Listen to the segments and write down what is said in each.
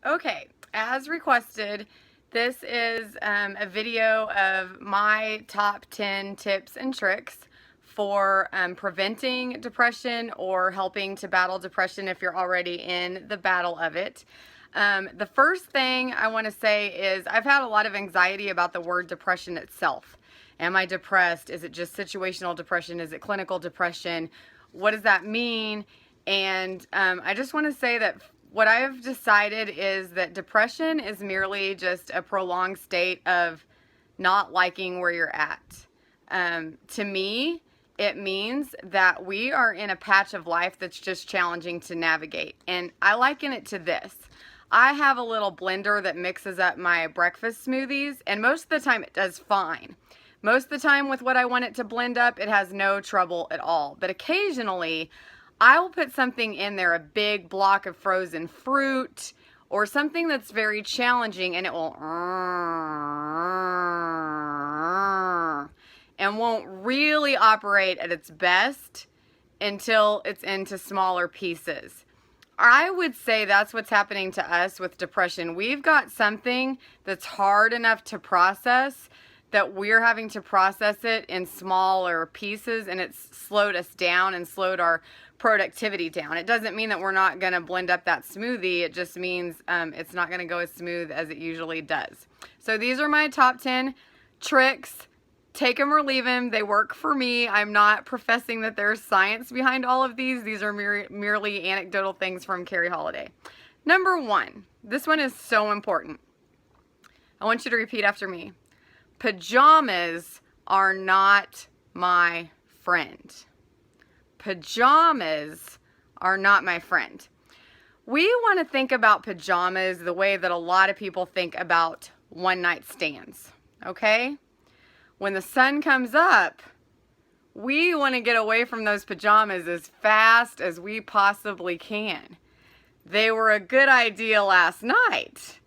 Okay, as requested, this is a video of my top 10 tips and tricks for preventing depression or helping to battle depression if you're already in the battle of it. The first thing I want to say is I've had a lot of anxiety about the word depression itself. Am I depressed? Is it just situational depression? Is it clinical depression? What does that mean? And I just want to say that what I have decided is that depression is merely just a prolonged state of not liking where you're at. To me, it means that we are in a patch of life that's just challenging to navigate. And I liken it to this. I have a little blender that mixes up my breakfast smoothies, and most of the time it does fine. Most of the time with what I want it to blend up, it has no trouble at all. But occasionally, I will put something in there, a big block of frozen fruit or something that's very challenging, and it will and won't really operate at its best until it's into smaller pieces. I would say that's what's happening to us with depression. We've got something that's hard enough to process that we're having to process it in smaller pieces, and it's slowed us down and slowed our productivity down. It doesn't mean that we're not going to blend up that smoothie. It just means it's not going to go as smooth as it usually does. So these are my top 10 tricks. Take them or leave them. They work for me. I'm not professing that there's science behind all of these. These are merely anecdotal things from Carrie Holiday. Number 1. This one is so important. I want you to repeat after me. Pajamas are not my friend. Pajamas are not my friend. We want to think about pajamas the way that a lot of people think about one-night stands, okay? When the sun comes up, we want to get away from those pajamas as fast as we possibly can. They were a good idea last night,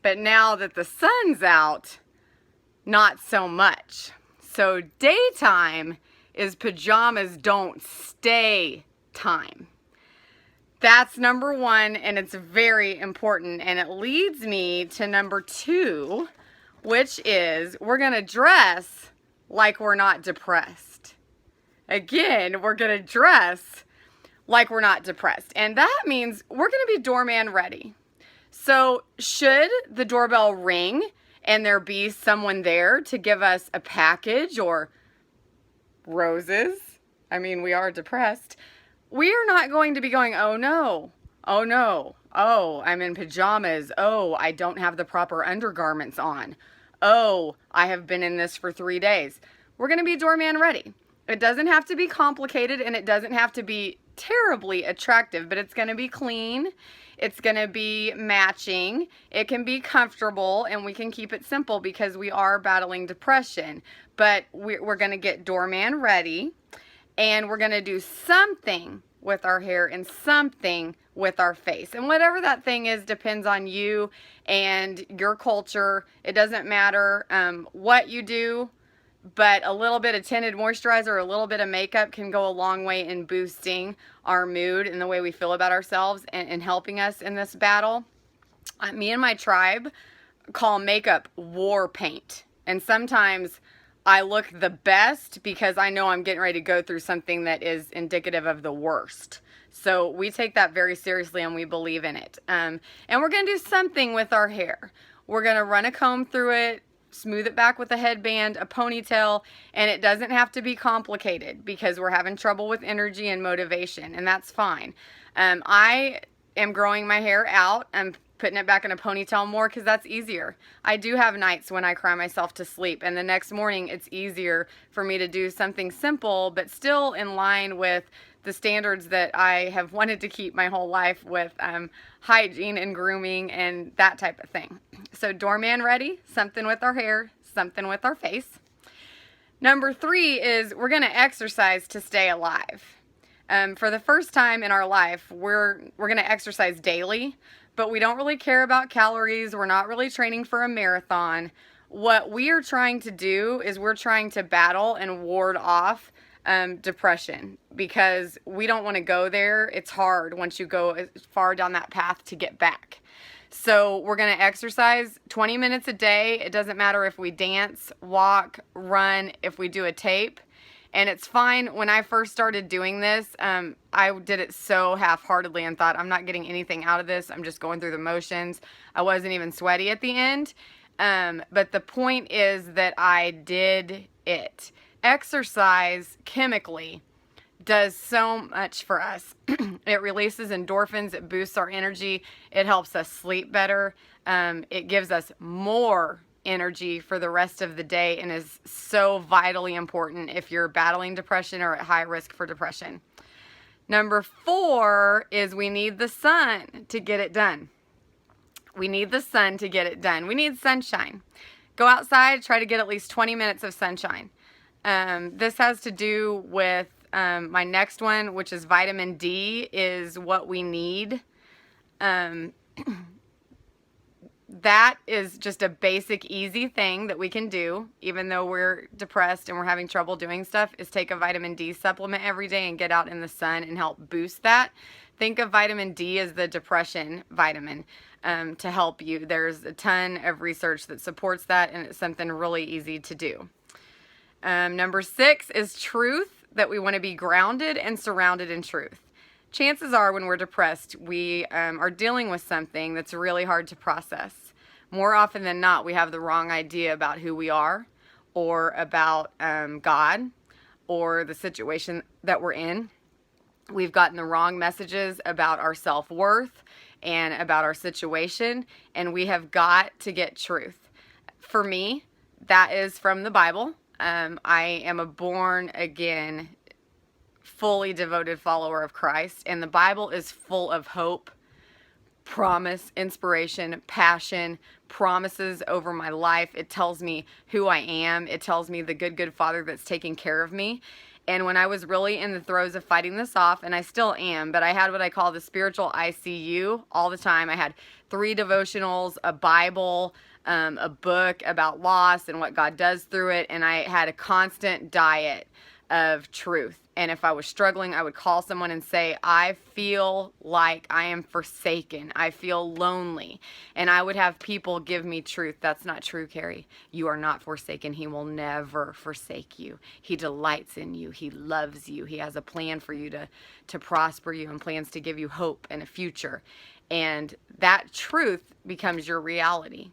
but now that the sun's out, not so much. So daytime is pajamas don't stay time. That's number 1, and it's very important. And it leads me to number 2, which is we're going to dress like we're not depressed. Again, we're going to dress like we're not depressed. And that means we're going to be doorman ready. So should the doorbell ring and there be someone there to give us a package or roses, I mean, we are depressed, we are not going to be going, oh no, oh no, oh, I'm in pajamas, oh, I don't have the proper undergarments on, oh, I have been in this for 3 days. We're going to be doorman ready. It doesn't have to be complicated, and it doesn't have to be terribly attractive, but it's going to be clean. It's going to be matching. It can be comfortable, and we can keep it simple because we are battling depression. But we're going to get doorman ready, and we're going to do something with our hair and something with our face. And whatever that thing is depends on you and your culture. It doesn't matter what you do, but a little bit of tinted moisturizer, a little bit of makeup can go a long way in boosting our mood and the way we feel about ourselves and helping us in this battle. Me and my tribe call makeup war paint. And sometimes I look the best because I know I'm getting ready to go through something that is indicative of the worst. So we take that very seriously and we believe in it. And we're going to do something with our hair. We're going to run a comb through it, smooth it back with a headband, a ponytail, and it doesn't have to be complicated because we're having trouble with energy and motivation, and that's fine. I am growing my hair out. I'm putting it back in a ponytail more because that's easier. I do have nights when I cry myself to sleep, and the next morning it's easier for me to do something simple but still in line with the standards that I have wanted to keep my whole life with hygiene and grooming and that type of thing. So doorman ready, something with our hair, something with our face. Number 3 is we're going to exercise to stay alive. For the first time in our life, we're going to exercise daily, but we don't really care about calories. We're not really training for a marathon. What we are trying to do is we're trying to battle and ward off depression, because we don't want to go there. It's hard once you go far down that path to get back. So we're going to exercise 20 minutes a day. It doesn't matter if we dance, walk, run, if we do a tape. And it's fine. When I first started doing this, I did it so half-heartedly and thought, I'm not getting anything out of this. I'm just going through the motions. I wasn't even sweaty at the end. But the point is that I did it. Exercise chemically does so much for us. It releases endorphins. It boosts our energy. It helps us sleep better. It gives us more energy for the rest of the day and is so vitally important if you're battling depression or at high risk for depression. Number 4 is we need the sun to get it done. We need the sun to get it done. We need sunshine. Go outside, try to get at least 20 minutes of sunshine. This has to do with my next one, which is vitamin D is what we need. That is just a basic, easy thing that we can do, even though we're depressed and we're having trouble doing stuff, is take a vitamin D supplement every day and get out in the sun and help boost that. Think of vitamin D as the depression vitamin to help you. There's a ton of research that supports that, and it's something really easy to do. Number 6 is truth, that we want to be grounded and surrounded in truth. Chances are when we're depressed, we are dealing with something that's really hard to process. More often than not, we have the wrong idea about who we are or about God or the situation that we're in. We've gotten the wrong messages about our self-worth and about our situation, and we have got to get truth. For me, that is from the Bible. I am a born-again, fully devoted follower of Christ, and the Bible is full of hope, promise, inspiration, passion, promises over my life. It tells me who I am. It tells me the good Father that's taking care of me. And when I was really in the throes of fighting this off, and I still am, but I had what I call the spiritual ICU all the time. I had 3 devotionals, a Bible, a book about loss and what God does through it, and I had a constant diet of truth. And if I was struggling, I would call someone and say, I feel like I am forsaken. I feel lonely. And I would have people give me truth. That's not true, Carrie. You are not forsaken. He will never forsake you. He delights in you. He loves you. He has a plan for you to prosper you and plans to give you hope and a future. And that truth becomes your reality.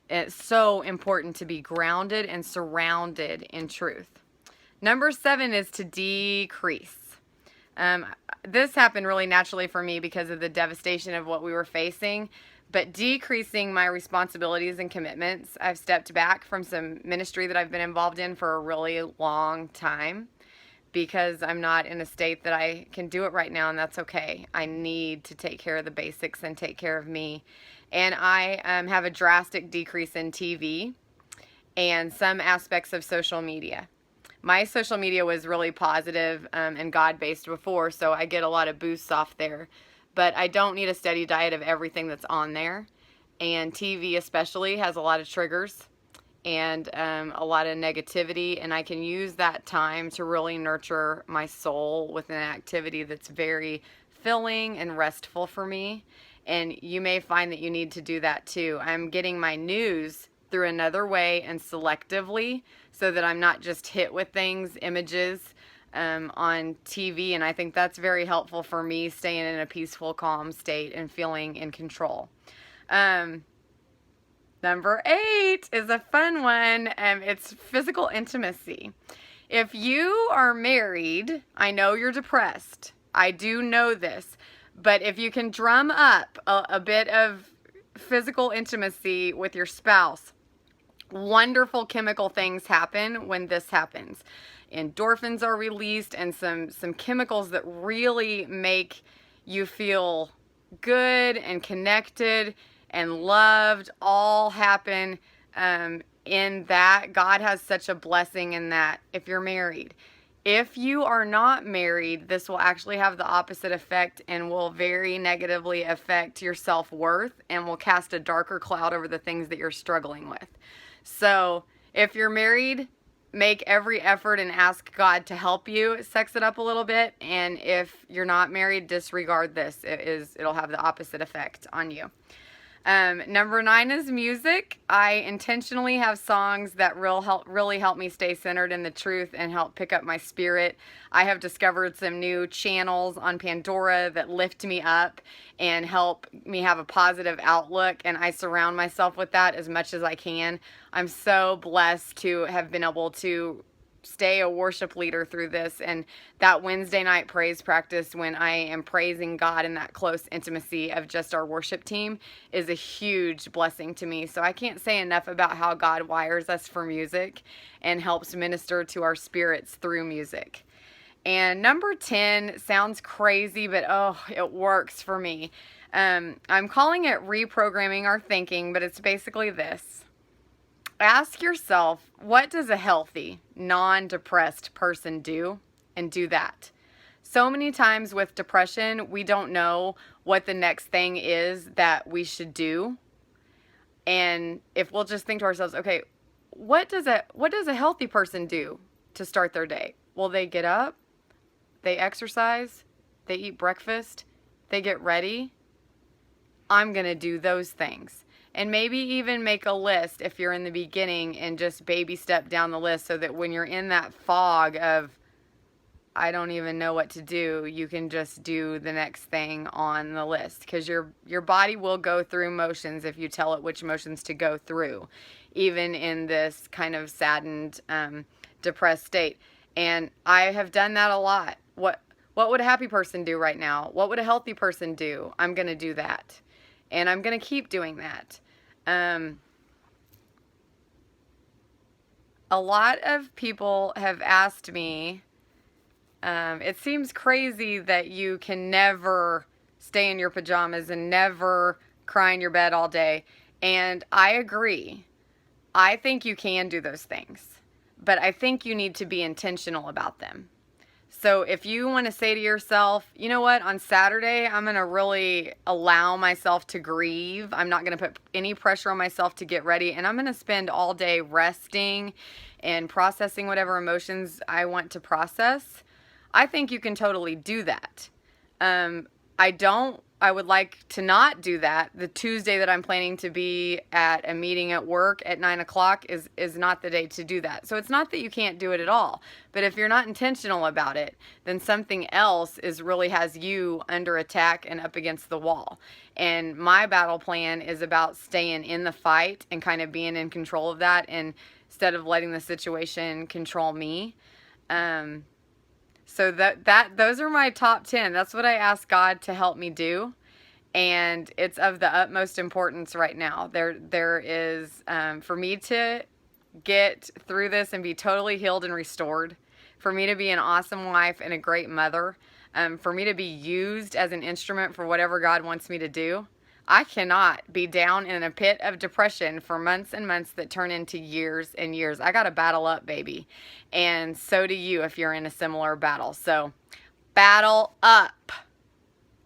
It's so important to be grounded and surrounded in truth. Number 7 is to decrease. This happened really naturally for me because of the devastation of what we were facing, but decreasing my responsibilities and commitments. I've stepped back from some ministry that I've been involved in for a really long time because I'm not in a state that I can do it right now, and that's okay. I need to take care of the basics and take care of me. And I have a drastic decrease in TV and some aspects of social media. My social media was really positive and God-based before, so I get a lot of boosts off there. But I don't need a steady diet of everything that's on there. And TV especially has a lot of triggers and a lot of negativity, and I can use that time to really nurture my soul with an activity that's very filling and restful for me. And you may find that you need to do that too. I'm getting my news through another way and selectively so that I'm not just hit with things, images on TV. And I think that's very helpful for me staying in a peaceful, calm state and feeling in control. Number 8 is a fun one. It's physical intimacy. If you are married, I know you're depressed. I do know this. But if you can drum up a bit of physical intimacy with your spouse, wonderful chemical things happen when this happens. Endorphins are released and some chemicals that really make you feel good and connected and loved all happen in that. God has such a blessing in that if you're married. If you are not married, this will actually have the opposite effect and will very negatively affect your self-worth and will cast a darker cloud over the things that you're struggling with. So if you're married, make every effort and ask God to help you sex it up a little bit. And if you're not married, disregard this. It'll have the opposite effect on you. Number 9 is music. I intentionally have songs that really help me stay centered in the truth and help pick up my spirit. I have discovered some new channels on Pandora that lift me up and help me have a positive outlook, and I surround myself with that as much as I can. I'm so blessed to have been able to stay a worship leader through this, and that Wednesday night praise practice when I am praising God in that close intimacy of just our worship team is a huge blessing to me. So I can't say enough about how God wires us for music and helps minister to our spirits through music. And number 10 sounds crazy, but oh, it works for me. I'm calling it reprogramming our thinking, but it's basically this. Ask yourself, what does a healthy, non-depressed person do? And do that. So many times with depression, we don't know what the next thing is that we should do. And if we'll just think to ourselves, okay, what does a healthy person do to start their day? Well, they get up, they exercise, they eat breakfast, they get ready. I'm going to do those things. And maybe even make a list if you're in the beginning and just baby step down the list so that when you're in that fog of, I don't even know what to do, you can just do the next thing on the list. Because your body will go through motions if you tell it which motions to go through, even in this kind of saddened, depressed state. And I have done that a lot. What would a happy person do right now? What would a healthy person do? I'm going to do that. And I'm going to keep doing that. A lot of people have asked me, it seems crazy that you can never stay in your pajamas and never cry in your bed all day. And I agree. I think you can do those things. But I think you need to be intentional about them. So if you want to say to yourself, you know what, on Saturday, I'm going to really allow myself to grieve. I'm not going to put any pressure on myself to get ready. And I'm going to spend all day resting and processing whatever emotions I want to process. I think you can totally do that. I would like to not do that. The Tuesday that I'm planning to be at a meeting at work at 9 o'clock is not the day to do that. So it's not that you can't do it at all. But if you're not intentional about it, then something else really has you under attack and up against the wall. And my battle plan is about staying in the fight and kind of being in control of that, and instead of letting the situation control me. So those are my top 10. That's what I ask God to help me do. And it's of the utmost importance right now. There is, for me to get through this and be totally healed and restored, for me to be an awesome wife and a great mother, for me to be used as an instrument for whatever God wants me to do. I cannot be down in a pit of depression for months and months that turn into years and years. I got to battle up, baby. And so do you if you're in a similar battle. So battle up.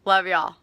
Love y'all.